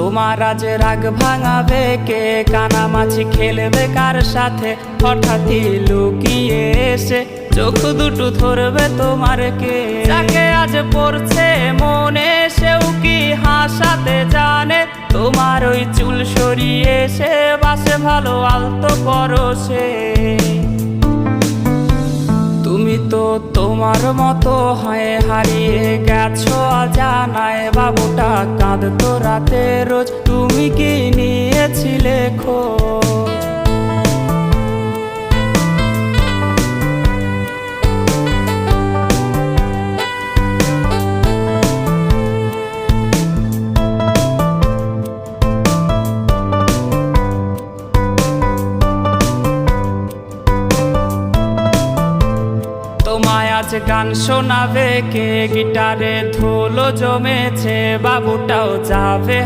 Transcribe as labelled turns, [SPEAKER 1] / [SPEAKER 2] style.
[SPEAKER 1] তোমার আজ রাগ ভাঙাবে কে, কানামাছি খেলবে কার সাথে, হঠাৎই লুকিয়ে এসে চোখ দুটো ধরবে তোমার কে। যাকে আজ পড়ছে মনে সেও কি হাসাতে জানে, তোমার ওই চুল সরিয়ে সে বাসে ভালো আলতো পরশে। তুমি তো তোমার মতো হয়ে হারিয়ে গেছো অজানায়, বাবুটা কাঁদতো রাতে রোজ, তুমি কি নিয়েছিলে খোঁজ? তোমায় আজ গান শোনাবে কে, গিটারে ধুলো জমেছে, বাবুটাও যাবে।